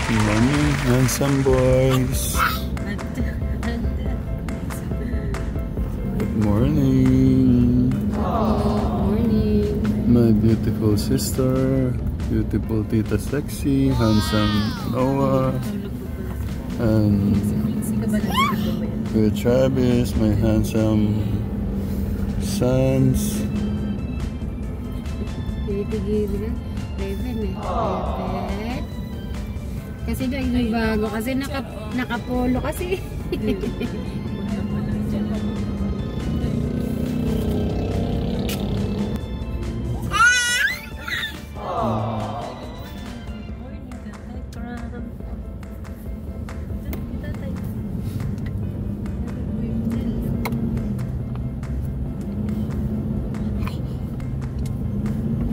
Morning, handsome boys. Good morning. Morning. My beautiful sister, beautiful Tita Sexy, handsome Noah, and Kuya Travis, my handsome sons. Titigil na. Raven eh. Raven. Kasi daw yung bago. Kasi nakapolo kasi.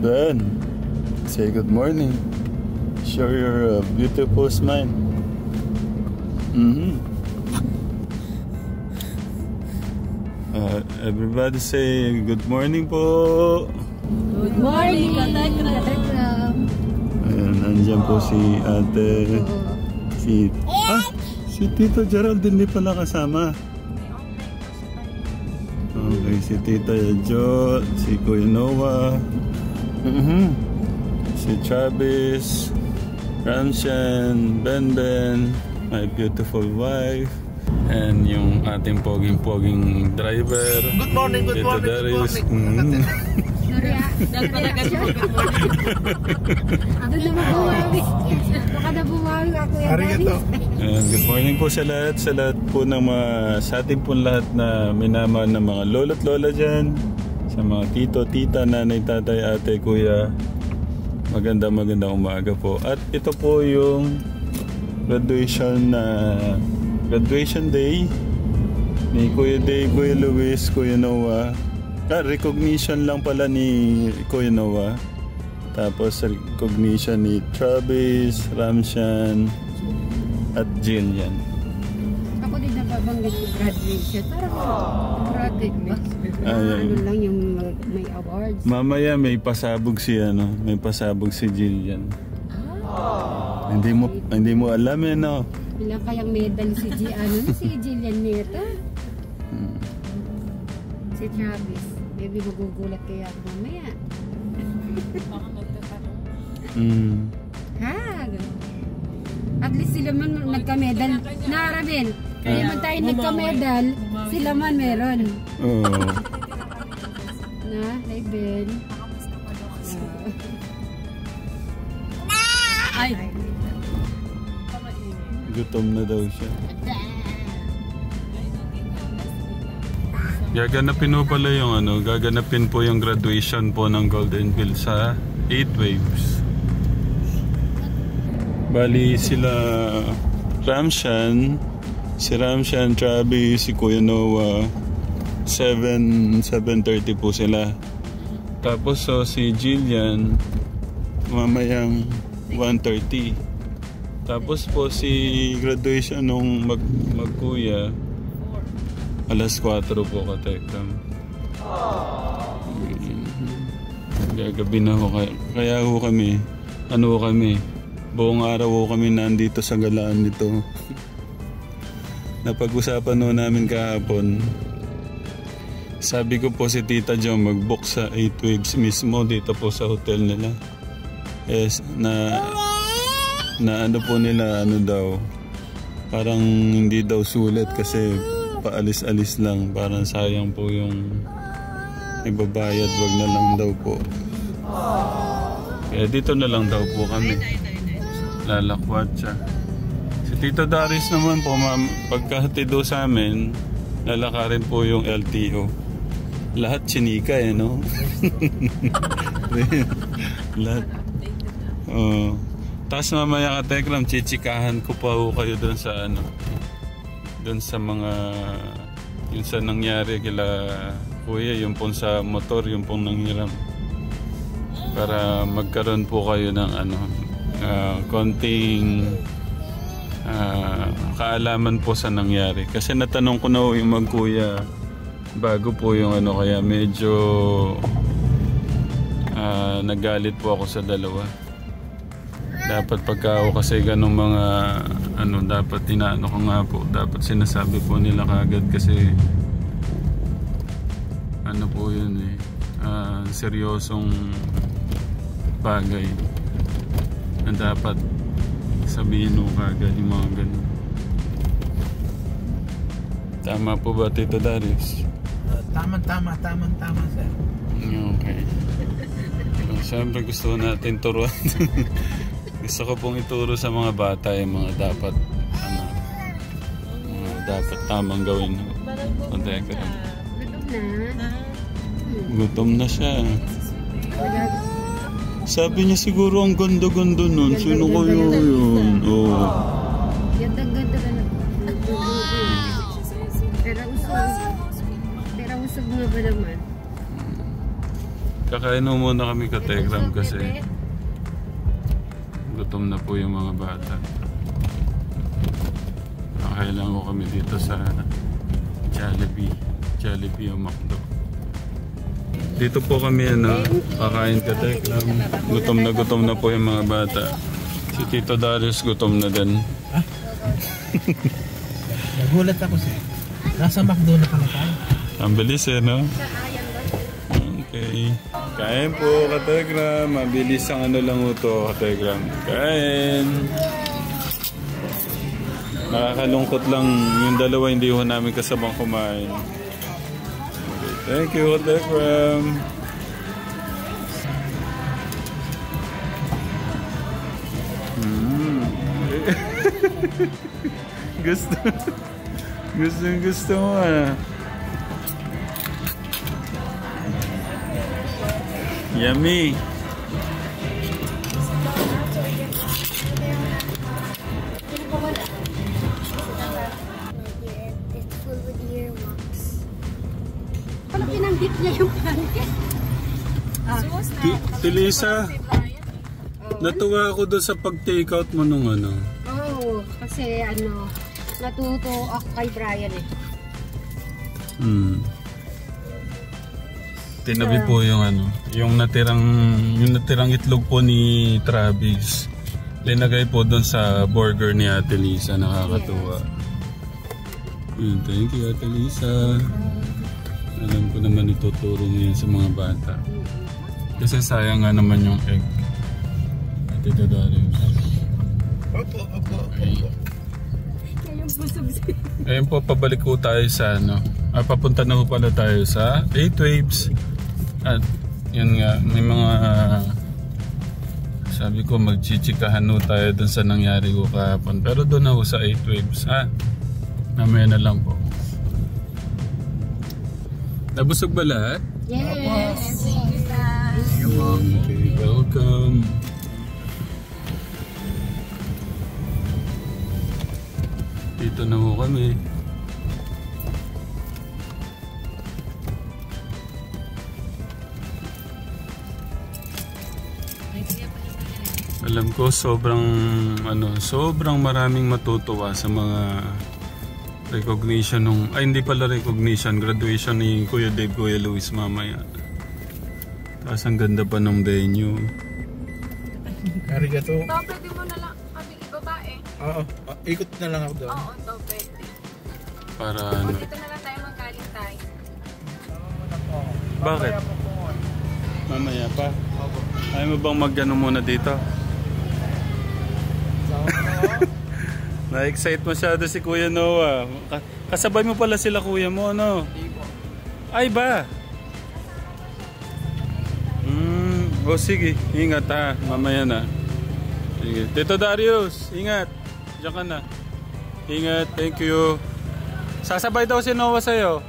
Ben, say good morning. Show your beautiful smile. Everybody say good morning po. Good morning, Katekram. Ayan, nandiyan po si ate. Si Tito Geraldine di pala kasama. Okay, si Tita Jo, si Kuya Noah. Si Travis, Ramshan, Ben, my beautiful wife, and yung ating poging driver. Good morning, good Tito morning, Darius. good morning. Ako na mabuhawi. Baka na bumawi ako yan. Arigato. Good morning po sa lahat po ng mga, sa ating po lahat na minamahal ng mga lolo't lola dyan, sa mga tito, tita, nanay, tatay, ate, kuya. Magandang umaga po. At ito po yung graduation day ni Kuya Dave, Kuya Luis, Kuya Noah. Recognition lang pala ni Kuya Noah. Tapos recognition ni Travis, Ramshan, at Jillian. Ako din nababanggit yung graduation. Parang graduate ba? Ayan. Ano lang yung may awards. Mamaya may pasabog si Jillian. Hindi mo alam eh, no? Ilang kayang medal si si Jillian nito? Si Travis. Maybe magugulat kaya ako mamaya. Ha? At least sila man nagka-medal. Narabin. Kaya man tayo nagka-medal, sila man meron. Oo. Na, Raven. Ay! Gutom na daw siya. Gaganapin po yung graduation po ng Goldenville sa 8 Waves. Bali sila si Ramshan, Travis, si Kuya Noah, 7:30 po sila. Tapos si Jillian mamayang 1:30. Tapos po si graduation nung magkuya alas 4 po Katekram. Gagabi na ho kaya ho kami buong araw ho kami nandito sa galaan nito. Napag-usapan ho namin kahapon. Sabi ko po si Tita Jo mag-book sa 8 Waves mismo dito po sa hotel nila. Yes, na ano po nila daw parang hindi daw sulit kasi paalis-alis lang, parang sayang po yung ibabayad, wag na lang daw po. Kaya dito na lang daw po kami lalakwat siya. Si Tito Darius naman po pagkahatido sa amin lalakarin po yung LTO. Lahat chinika no? Lahat. Tapos mamaya Katekram, chichikahan ko pa ho kayo doon sa doon sa mga yung sa nangyari kila kuya, yung pong sa motor, yung pong nanghiram, para magkaroon po kayo ng konting kaalaman po sa nangyari. Kasi natanong ko na yung magkuya bago po yung kaya medyo nagalit po ako sa dalawa. Dapat pagka ako kasi ganong mga ano, dapat inaano ko nga po, dapat sinasabi po nila kagad kasi ano po yun eh, seryosong bagay na dapat sabihin mo kagad yung mga ganun. Tama po ba, Tito Darius? Tama sir. Okay. Siyempre gusto natin turuan. Gusto ko pong ituro sa mga bata yung mga dapat ano, mga dapat tamang gawin. Gutom na siya. Sabi niya siguro ang ganda-ganda nun. Sino kayo yun? Oh. Ganda-ganda ka na. Pero usog nga ba naman? Kakain mo muna kami ka-Telegram kasi gutom na po yung mga bata. Nakakailan ko kami dito sa Jollibee o McDo. Dito po kami kakain ka-Telegram. Gutom na po yung mga bata. Si Tito Darius gutom na din. Nagulat ako sir. Nasa McDo na pala tayo. Ang bilis no? Okay. Kain po ka-Telegram. Mabilis ang ano lang ito ka-Telegram. Kain. Nakakalungkot lang yung dalawa hindi ho namin kasabang kumain. Okay. Thank you ka-Telegram. Gusto mo Yummy. It's full with earwax. Paano pinanggit niya yung pancake? Lisa, natuwa ako doon sa pag-takeout mo nung ano. Oo, kasi ano, natuto ako kay Brian eh. Tinabi po yung ano, yung natirang itlog po ni Travis. Linagay po doon sa burger ni Ate Lisa, nakakatuwa. Thank you Ate Lisa. Alam ko naman ituturo niya sa mga bata. Kasi sayang nga naman yung egg. Tito Darius. Opo. Ayun po, pabalik po tayo sa ano. Papunta na po pala tayo sa 8 Waves. At yun nga, may mga sabi ko magchichikahan no tayo dun sa nangyari ko kahapon. Pero doon na po sa 8 Waves. Mamaya na lang po. Nabusog ba lahat? Yes! Okay, welcome. Dito na po kami. Alam ko sobrang maraming matutuwa sa mga recognition hindi pala recognition, graduation ni Kuya Dave, Kuya Luis mamaya. Tapos ang ganda pa ng venue. Arigato. Pwede mo na lang kami ibaba eh. Oo, ikot na lang ako doon. Oo, pwede. Para ano? Dito na lang tayo magkaling tayo. Bakit? Mamaya pa? Ayaw mo bang mag-ano muna dito? Na-excite masyado si Kuya Noah. Kasabay mo pala sila kuya mo, ano? Ay ba? O sige, ingat ha. Mamaya na. Sige. Tito Darius, ingat. Diyan ka na. Ingat, thank you. Sasabay daw si Noah sa'yo.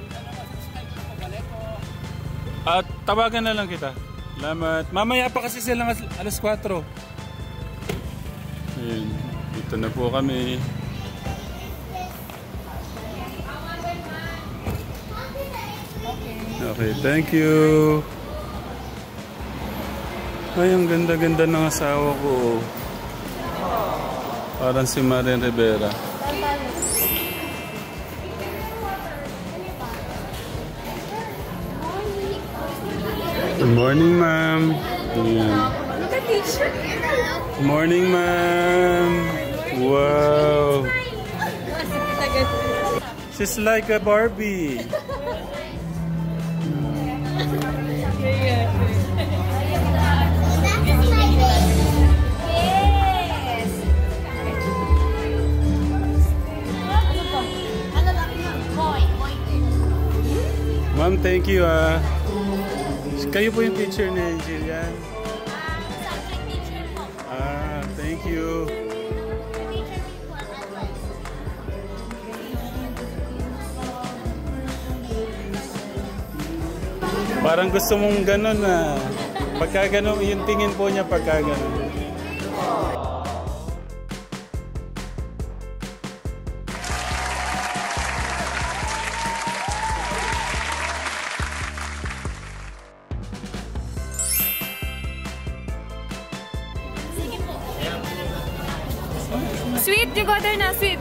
At tawagan na lang kita. Salamat. Mamaya pa kasi silang alas 4. Ayun. Dito na po kami. Okay, thank you. Ay, ang ganda-ganda ng asawa ko. Parang si Marian Rivera. Good morning, ma'am. Ayan. the teacher. Morning, ma'am. Wow. She's like a Barbie. Ma'am, thank you ah. Kayo po yung teacher ni Jillian? Subject teacher po. Ah, thank you. Parang gusto mong gano'n na. Pagka gano'n, yung tingin po niya pagka gano'n. Sweet, you go there na, sweet.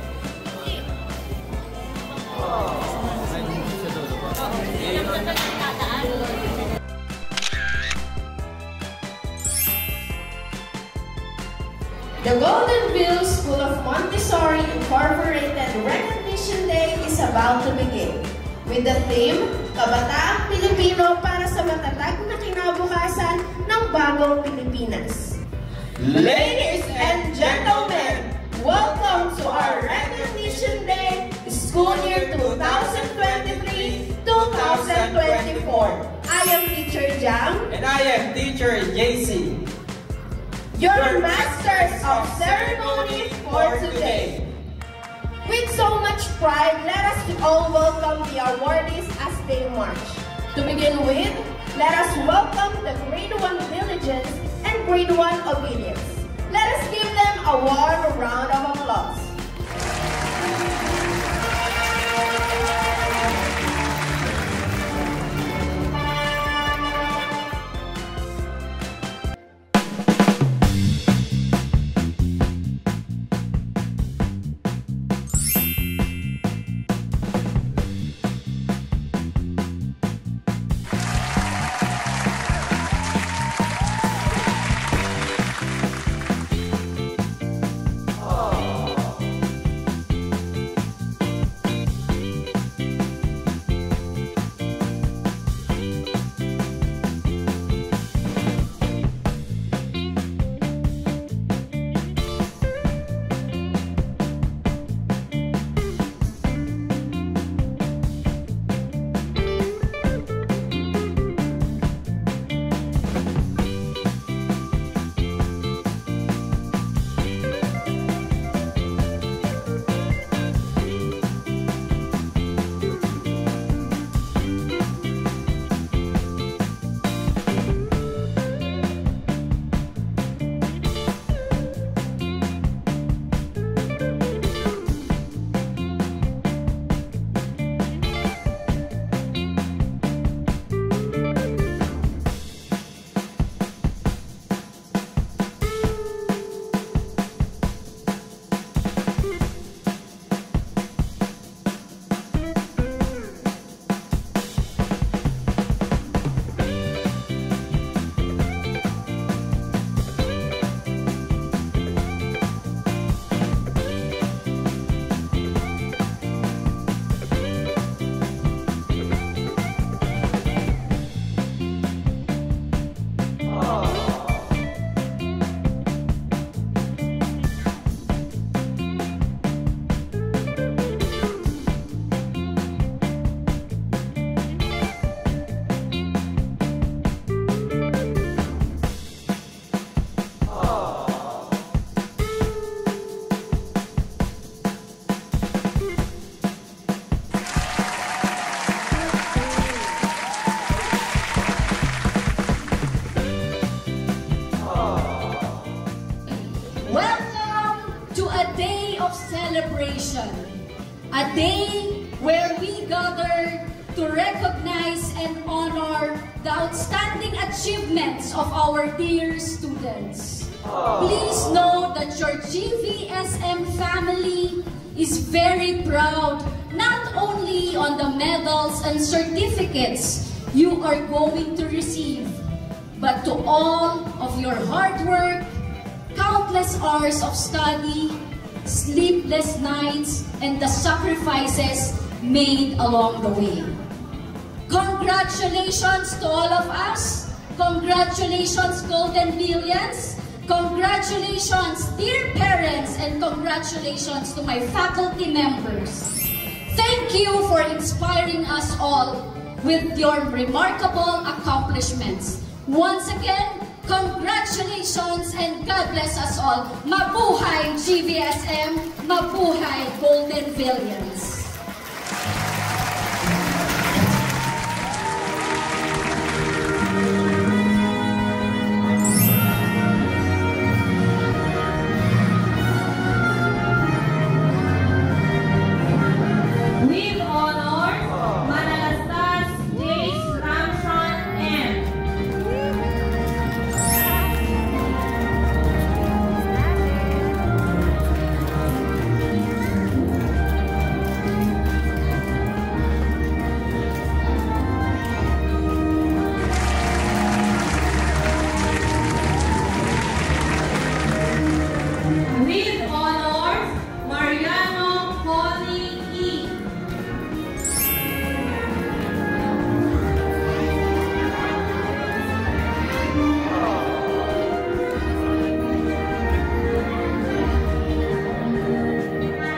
The Golden View School of Montessori Incorporated Recognition Day is about to begin. With the theme, Kabataang Pilipino para sa matatag na kinabukasan ng bagong Pilipinas. Ladies and gentlemen, welcome to our Recognition Day, School Year 2023-2024. I am Teacher Jang. And I am Teacher JC. Your masters of ceremony for today. With so much pride, let us all welcome the awardees as they march. To begin with, let us welcome the Grade 1 Diligence and Grade 1 Obedience. Let us give them a warm round of applause. celebration, a day where we gather to recognize and honor the outstanding achievements of our dear students. Please know that your GVSM family is very proud not only on the medals and certificates you are going to receive, but to all of your hard work, countless hours of study, sleepless nights, and the sacrifices made along the way. Congratulations to all of us. Congratulations, Golden Billions. Congratulations, dear parents, and congratulations to my faculty members. Thank you for inspiring us all with your remarkable accomplishments. Once again, congratulations and God bless us all. Mabuhay GVSM, mabuhay Golden Billions. With honors, Manalastas Jace Ramson M. With honors, Mariano Holly E.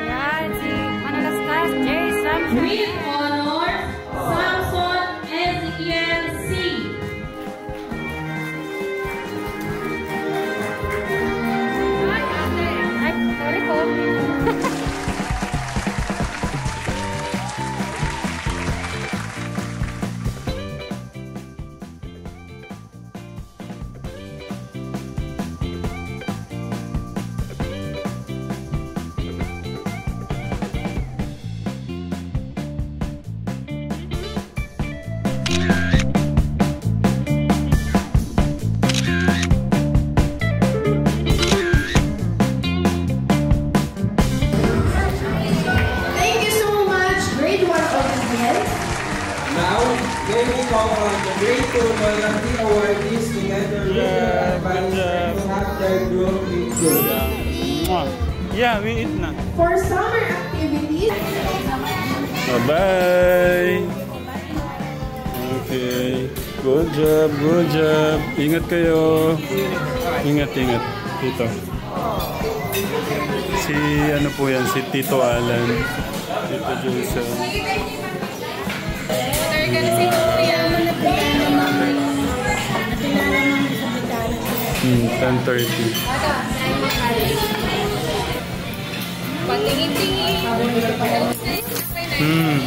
Yan, si Manalastas J. Samson. With honors, Samson Ezekiel C. Ay, sorry po. Thank you so much, grade 1 audience. Now, may we call on the grade 2 loyalty awardees together with their advisors to have their group picture. Yeah, we eat na. For summer activities, Bye-bye. Okay. Good job, good job. Ingat kayo. Ingat, ingat. Dito. Si ano po yan, si Tito Alan. Tito Joseph. Hmm, 10:30. Patingin-tingin. Hmm.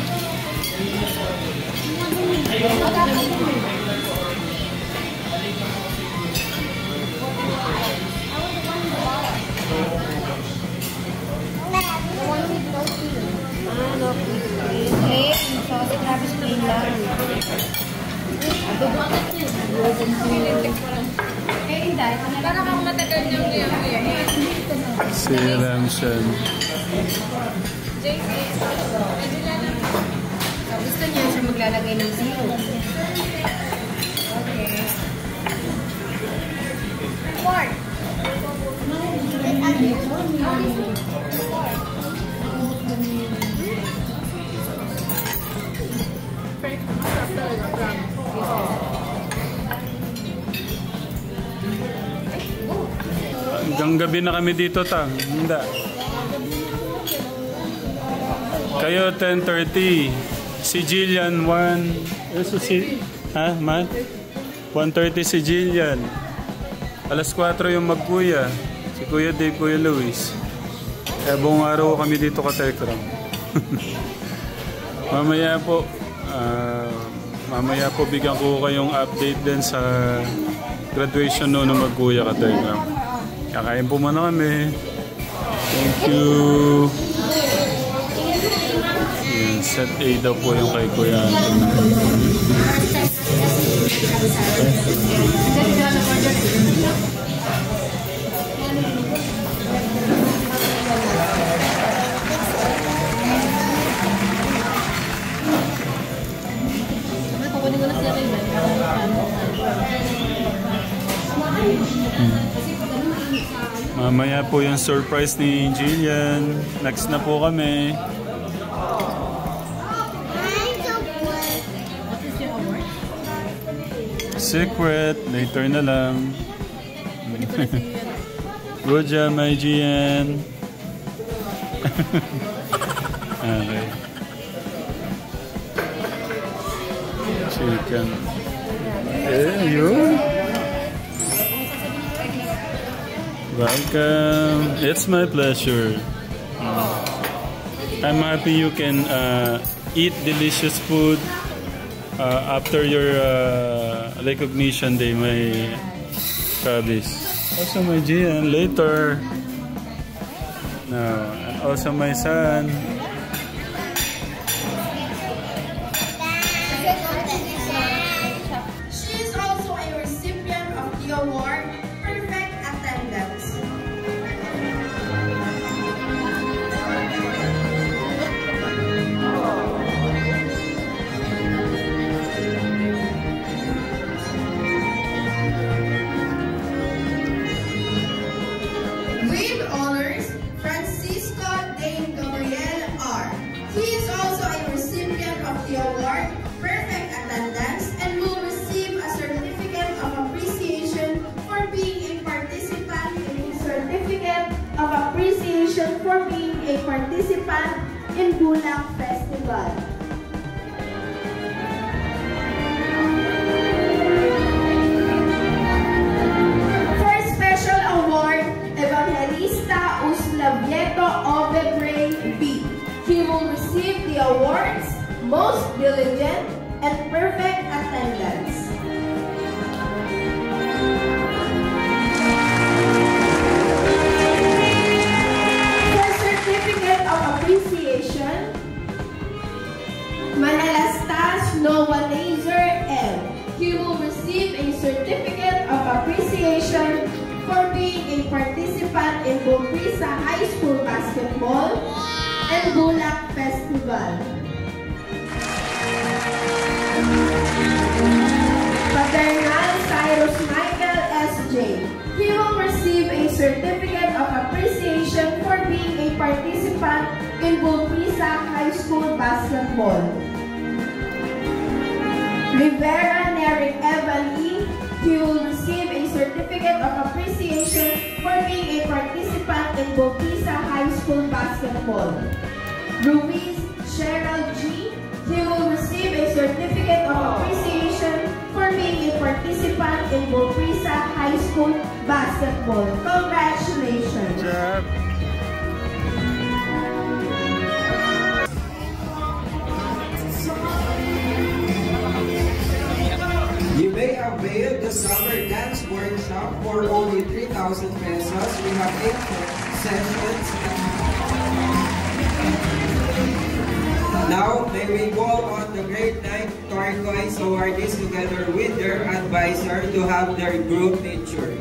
Okay, so si Travis Plain lang. Eh, hindi. Parang ako matagal niyang liyan. Si Ramshan. JC. Gusto niya siya maglalagay ng zero. Okay. Mark. Hanggang gabi na kami dito, Tang. Hindi. Kayo, 10:30. Si Jillian, 1... si... Ha, Matt? 1:30 si Jillian. Alas 4 yung magkuya. Si Kuya Dave, Kuya Luis. Kaya buong araw kami dito ka Tekram. Mamaya po bigyan ko kayong update din sa graduation no ng magkuya ka Tekram. Kakain po muna kami. Thank you. Yan, set A daw po yung kay Kuya Anton. Kukunin ko na siya rin. Mamaya po yung surprise ni Jillian. Next na po kami. Secret. Later na lang. Good job, my Gian. Okay. Chicken. Yun. Welcome. It's my pleasure. I'm happy you can eat delicious food after your recognition day, my Travis. Also my Gian later. No, and also my son. She is also a recipient of the award Perfect Attendance. With honors, Francisco Dane Gabriel R. He is also a recipient of the award Perfect Attendance and will receive a certificate of appreciation for being a participant in Bulak Festival. For special award, Evangelista Uslavieto Ovebre B. He will receive the awards Most Diligent and Perfect Attendance. For Certificate of Appreciation, Manalastas Noah Laser M. He will receive a Certificate of Appreciation for being a participant in Bukrisa High School Basketball and Bulak Festival. Paternal Cyrus Michael S.J. He will receive a Certificate of Appreciation for being a participant in Bukrisa High School Basketball. Rivera Neric Evan E. He will receive a Certificate of Appreciation for being a participant in Bukrisa High School Basketball. Ruiz Cheryl G. He will receive a Certificate of Appreciation for being a participant in Bukrisa High School Basketball. Congratulations! Good job. You may avail the summer dance workshop for only 3,000 pesos. We have 8 sessions. Now, may we call on the grade 9 turquoise awardees together with their advisor to have their group picture.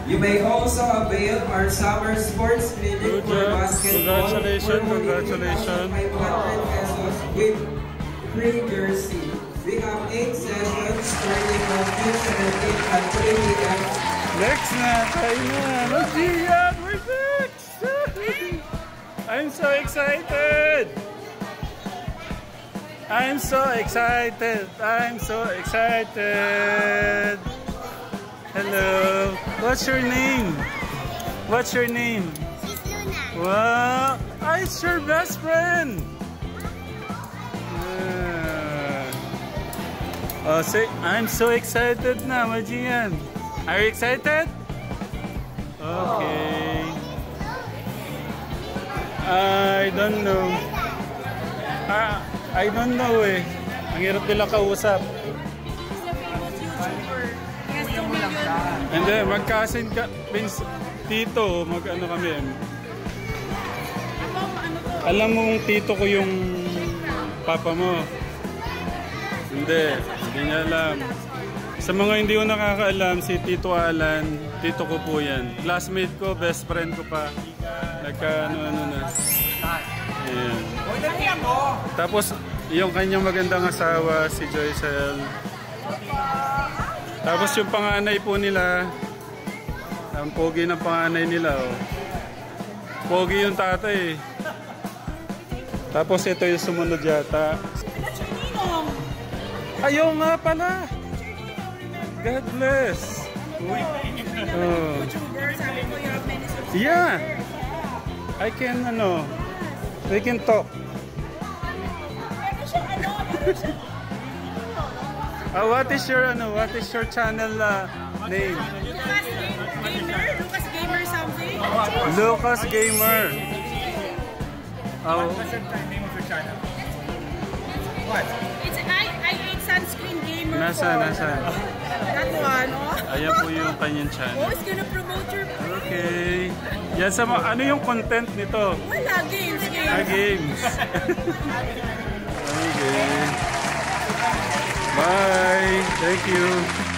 You may also avail our summer sports clinic for basketball for only 2,500 pesos with free jersey. We have 8 sessions starting on June 17th at 3 p.m. Next na! Tayo na! Mag-Gian! We're next! I'm so excited! I'm so excited! I'm so excited! Hello! What's your name? What's your name? She's Luna. Wow! It's your best friend! Oh, say, I'm so excited na, Majian. Are you excited? Okay. I don't know. I don't know eh. Ang hirap nila kausap. Hindi, magkasin ka. Tito, mag-ano kami. Alam mo mong tito ko yung papa mo. Hindi niya alam. Sa mga hindi ko nakakaalam, si Tito Alan, tito ko po yan. Classmate ko, best friend ko pa. Nagka-ano na. Ayan. Tapos, yung kanyang magandang asawa, si Joycel. Tapos yung panganay po nila, ang pogi ng panganay nila. Oh. Pogi yung tatay. Tapos ito yung sumunod yata. Ayaw nga pala. God bless. Oh. Yeah. I can, we can talk. What is your channel name? Lucas Gamer something? Lucas Gamer. Oh. What's the name of your channel? What? It's I ate sunscreen gamer. Nasaan? That one, oh. Ayan po yung kanyang channel. Oh, it's gonna promote your page. Okay. Yan sa mga, ano yung content nito? Wala, games. Games. Okay. Bye. Thank you.